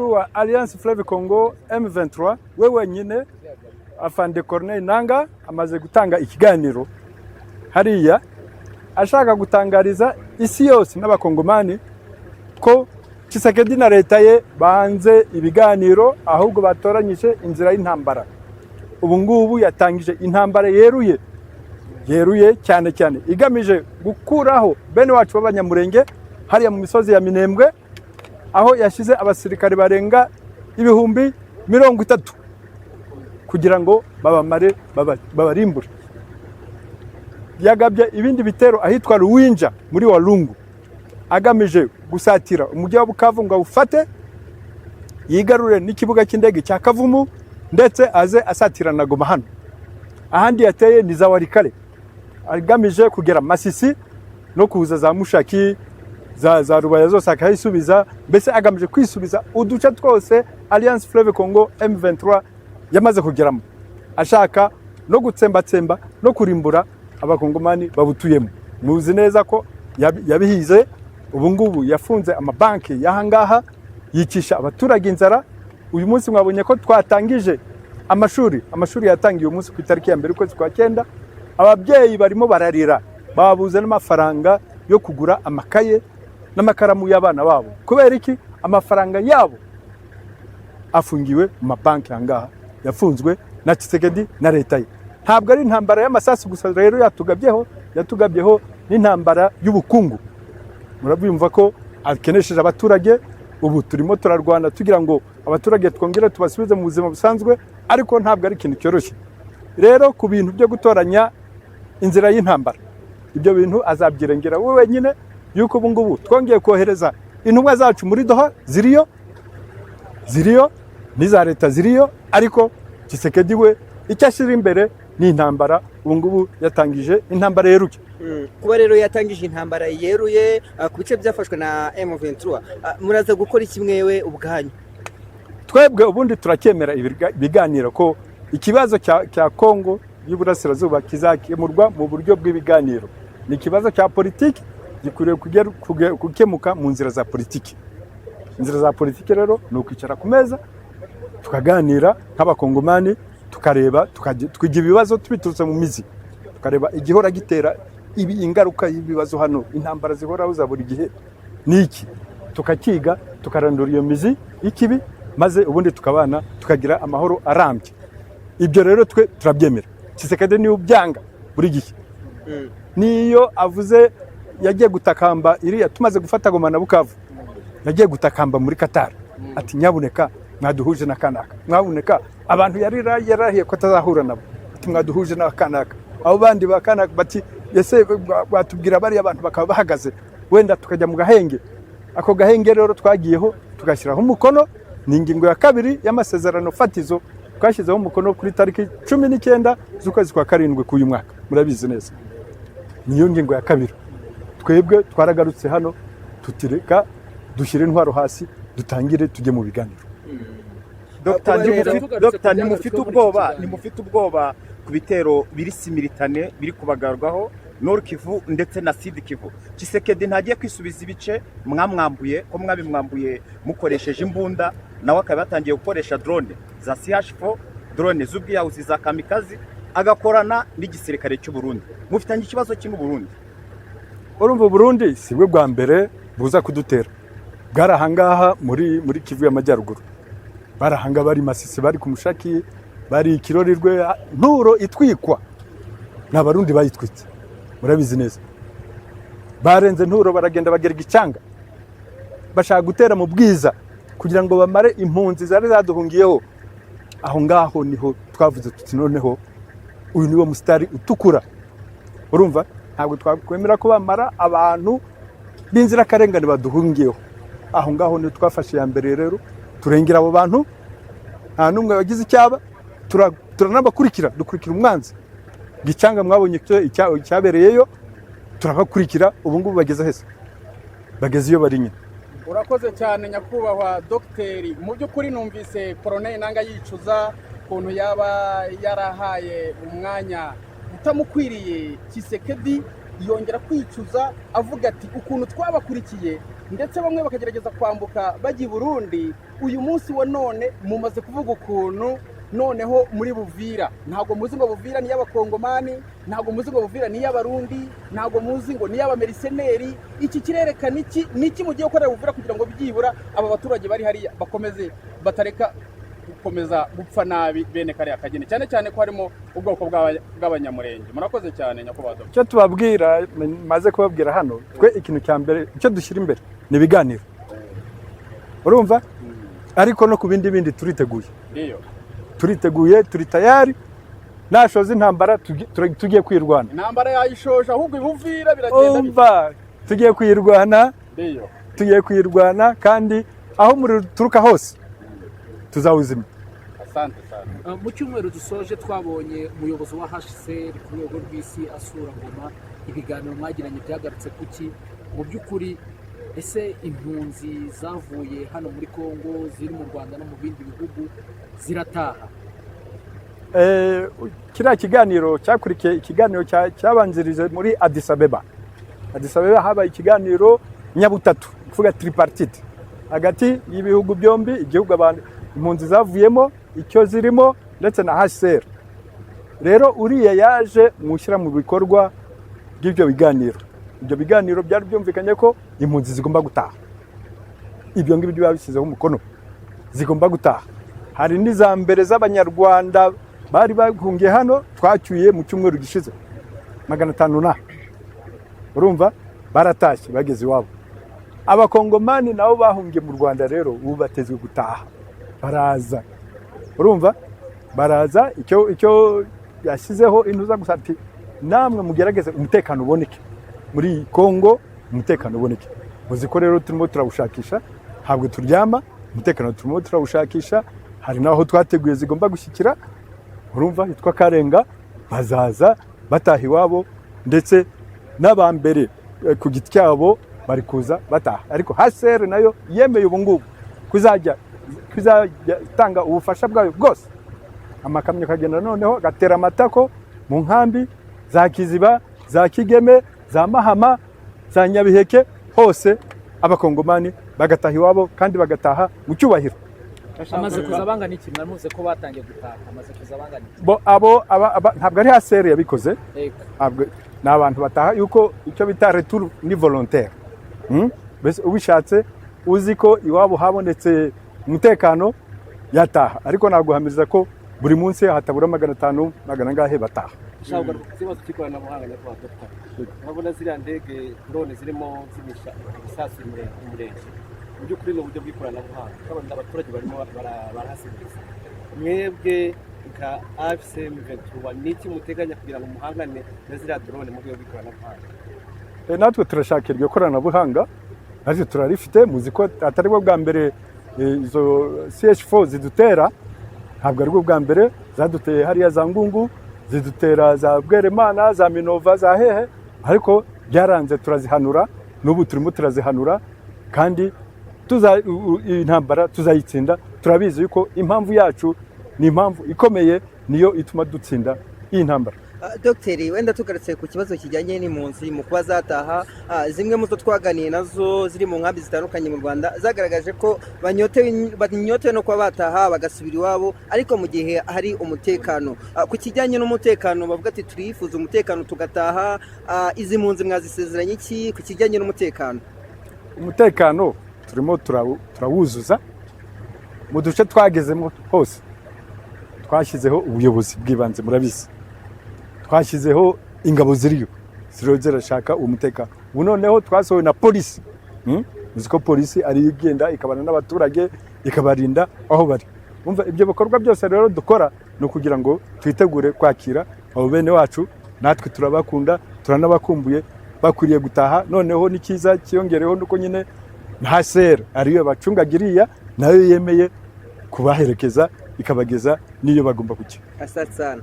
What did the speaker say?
umukuru wa Alliance Fleuve Congo M23 we wenyine Afande Corneille Nangaa amaze gutanga ikiganiro hariya ashaka gutangariza isi yose n'abakongomani ko Tshisekedi na leta ye banze ibiganiro ahubwo batoranyije inzira y'intambara. Ubu ngubu yatangije intambara yeruye cyane igamije gukuraho bene wacu b'abanyamurenge hariya mu misozi ya Minembwe, aho yashize abasirikare barenga 30,000 kugira ngo babamare babarimbure. Yagabye ibindi bitero ahitwa Ruwinja muri Walungu agamije gusatira umujyi wa Bukavu ngo ufate yigarure n'ikibuga cy'indege cya Kavumu ndetse aze asatira na Goma hano. Ahandi yateye ni za Warikale agamije kugera Masisi no kuza za Mushaki za Rubaya zose akayisubiza, mbese agamije kwisubiza uduce twose Alliance Fleuve Congo M23 yamaze kugeramo, ashaka no gutsembatsemba no kurimbura abakongomani babutuyemo. Muzi neza ko yabihize. Ubu ngubu yafunze amabanki yahangaha yicisha abaturage inzara. Uyu munsi mwabonye ko twatangije amashuri yatangiye umunsi ku itariki ya 1 kwezi kwa 9. Ababyeyi barimo bararira, babuze n'amafaranga yo kugura amakaye n'amakaramu y'abana babo. Kubera iki? Amafaranga yabo afungiwe mu mabanki hangaha, yafunzwe na Tshisekedi na leta ye. Ntabwo ari intambara y'amasasu gusa rero yatugabyeho n'intambara y'ubukungu. Murabyumva ko akenesheje abaturage. Ubu turimo turarwana tugira ngo abaturage twongere tubasubize mu buzima busanzwe, ariko ntabwo ari ikintu cyoroshye. Rero ku bintu byo gutoranya inzira y'intambara, ibyo bintu azabyirengera we wenyine, yuko ubu ngubu twongeye kohereza intumwa zacu muri Doha ziriyo n'iza leta ziriyo, ariko Tshisekedi we icyo ashyira imbere ni intambara. Ubu ngubu yatangije intambara yeruye. Kuba rero yatangije intambara yeruye ku bice byafashwe na M23, muraza gukora iki mwewe ubwanyu? Twebwe ubundi turacyemera ibiganiro ko ikibazo cya Kongo y'Uburasirazuba kizakemurwa mu buryo bw'ibiganiro. Ni ikibazo cya politiki gikwiriye gukemuka mu nzira za politiki. Inzira za politiki rero ni ukwicara ku meza tukaganira nk'abakongomani, tukareba tukigira ibibazo tubiturutse mu mizi, tukareba igihora gitera ingaruka y'ibibazo hano, intambara zihoraho za buri gihe niki, tukakiga tukarandura iyo mizi ikibi, maze ubundi tukabana tukagira amahoro arambye. Ibyo rero twe turabyemera. Tshisekedi ni ubyanga buri gihe. Niyo avuze yagiye gutakamba iriya tumaze gufata Goma na Bukavu, yagiye gutakamba muri Qatar ati nyabuneka mwaduhuje na kanaka, mwabuneka abantu yarahiye ko atazahura nabo, ati mwaduhuje na kanaka. Abo bandi bakanaka bati yese batubwira bari abantu bakaba bahagaze, wenda tukajya mu gahenge. Ako gahenge rero twagiyeho tugashyiraho umukono, ni ingingo ya 2 y'amasezerano fatizo twashyizeho umukono kuri tariki 19 z'ukwezi kwa 7 k'uyu mwaka. Murabizi neza niyo ngingo ya 2. Twebwe twaragarutse hano tutireka dushyire intwaro hasi dutangire tujye mu biganiro. Dr. nimufite ubwoba ku bitero biri similitane biri kubagarwaho Nord Kivu ndetse na Sud Kivu. Tshisekedi ntagiye kwisubiza ibice mwamwambuye ko mwabimwambuye mukoresheje imbunda, nawe akaba yatangiye gukoresha drone za CH4, drone z'ubwiyahuzi za kamikazi, agakorana n'igisirikare cy'u Burundi. Mufitanye ikibazo kimwe Burundi. Urumva Burundi sibwe bwa mbere buza kudutera. Bwarahangaha muri Kivu y'Amajyaruguru. Barahanga bari Masisi, bari ku Mushaki, bari Kirorirwe, Nturo itwikwa n'abarundi bayitwitse. Murabizi neza. Barenze Nturo baragenda bagera Gicanga, bashaka gutera mu Bwiza kugira ngo bamare impunzi zari zaduhungiyeho. Aho ngaho niho twavuze tuti noneho uyu niwo mustari utukura. Urumva ntabwo twakwemera ko bamara abantu b'inzira karengane baduhungiyeho. Aho ngaho ni twafashe ya mbere rero turengera abo bantu, nta numwe wagize icyaba, turanabakurikira, dukurikira umwanzi. Gicanga mwabonye icyabereyeyo, turabakurikira. Ubu ngubu bageze hese, bageze iyo bari nyine. Urakoze cyane nyakubahwa Dr. Mu by'ukuri numvise Corneille Nangaa yicuza kuntu yaba yarahaye umwanya utamukwiriye Tshisekedi, yongera kwicuza avuga ati ukuntu twabakurikiye ndetse bamwe bakagerageza kwambuka bajya i Burundi. Uyu munsi wa none mumaze kuvuga ukuntu noneho muri Buvira ntabwo muzi ngo Buvira ni y'abakongomani, ntabwo muzi ngo Buvira ni y'abarundi, ntabwo muzi ngo ni y'abameriseneri. Iki kirerekana iki mugiye gukorera Buvira kugira ngo byibura aba baturage bari hariya bakomeze batareka gukomeza gupfa nabi bene kariya kageni, cyane cyane ko harimo ubwoko bw'abanyamurenge. Murakoze cyane nyakubahwa Dr. icyo tubabwira maze kubabwira hano, twe ikintu cya mbere icyo dushyira imbere ni ibiganiro, urumva, ariko no ku bindi turiteguye, turiteguye, turi tayari, nashoza intambara tugiye kwirwana. Intambara yayishoje ahubwo Buvira biragenda umva, tugiye kwirwana kandi aho muri turuka hose tuzawuzima. Asante sana. Mu cyumweru dusoje twabonye umuyobozi wa HCR ku rwego rw'isi asura Goma. Ibiganiro mwagiranye byagarutse kuki mu by'ukuri? Ese impunzi zavuye hano muri Kongo ziri mu Rwanda no mu bindi bihugu zirataha? Kiriya kiganiro cyakurikiye ikiganiro cyabanzirije muri Addis Abeba. Addis Abeba habaye ikiganiro nyabutatu, kuvuga tripartite, hagati y'ibihugu byombi, igihugu abantu impunzi zavuyemo, icyo zirimo, ndetse na HCR. Rero uriya yaje mushyira mu bikorwa by'ibyo biganiro. Ibyo biganiro byari byumvikanye ko impunzi zigomba gutaha. Ibyo ngibyo babishyizeho umukono, zigomba gutaha. Hari n'iza mbere z'abanyarwanda bari bahungiye hano twacyuye mu cyumweru gishize 500 na, urumva, baratashye bageze iwabo. Abakongomani nabo bahungiye mu Rwanda rero ubu batezwe gutaha, baraza, urumva, baraza. Icyo yashyizeho intuza gusa ati namwe mugerageze umutekano uboneke muri Kongo, umutekano uboneke. Muzi ko rero turimo turawushakisha, ntabwo turyama, umutekano turimo turawushakisha. Hari naho twateguye zigomba gushyikira, urumva, hitwa Karenga, bazaza bataha iwabo, ndetse n'abambere ku giti cyabo bari kuza bataha. Ariko HCR nayo yemeye ubu ngubu kuzajya tanga ubufasha bwayo bwose. Amakamyo kagenda noneho gatera amatako mu nkambi za Kiziba, za Kigeme, za Mahama, za Nyabiheke, hose abakongomani bagataha iwabo kandi bagataha mu cyubahiro. Amaze kuzabangana iki? Mwamuze ko batangiye gutaha, amaze kuzabangana iki? Bo ntabwo ari HCR yabikoze, ni abantu bataha, yuko icyo bita retour ni volontaire. Bese ubishatse uzi ko iwabo habonetse umutekano yataha, ariko naguhamiriza ko buri munsi hatabura 500 magana ngahe bataha. Shaka kuzibaza cy'ikoranabuhanga nyakubahwa Dr. Urabona ziriya ndege drone zirimo zimisha isasu umurenge, mu by'ukuri ni uburyo bw'ikoranabuhanga kandi abaturage barimo barahasibiriza. Mwebwe nka AFCM 21 niki muteganya kugira ngo muhangane na ziriya drone mu rwego rw'ikoranabuhanga? Natwe turashaka iryo koranabuhanga, natwe turarifite. Muzi ko atari bwo bwa mbere izo CH4 zidutera, ntabwo ari bwo bwa mbere zaduteye hariya za Ngungu, zidutera za Bweremana, za Minova, za hehe, ariko byaranze turazihanura. N'ubu turimo turazihanura, kandi intambara tuzayitsinda. Turabizi yuko impamvu yacu ni impamvu ikomeye, niyo ituma dutsinda iyi ntambara. Dogiteri, wenda tugarutse ku kibazo kijyanye n'impunzi mu kuba zataha, zimwe mu zo twaganiye nazo ziri mu nkambi zitandukanye mu Rwanda zagaragaje ko banyotewe no kuba bataha bagasubira iwabo, ariko mu gihe hari umutekano. Ku kijyanye n'umutekano bavuga ati turifuza umutekano tugataha, izi mpunzi mwazisezeranye iki ku kijyanye n'umutekano? Umutekano turimo turawuzuza mu duce twagezemo hose. Twashyizeho ubuyobozi bw'ibanze, murabizi, twashyizeho ingabo ziriyo zirashaka umutekano. Ubu noneho twasohoye na polisi. Uzi ko polisi ari igenda ikabana n'abaturage ikabarinda aho bari. Umva, ibyo bikorwa byose rero dukora no kugira ngo twitegure kwakira abo bene wacu. Natwe turabakunda, turanabakumbuye, bakwiriye gutaha. Noneho n'ikiza kiyongereho nuko nyine HCR ariyo bacungagiriya, nayo yemeye kubaherekeza ikabageza niyo bagomba kujya. Asante sana.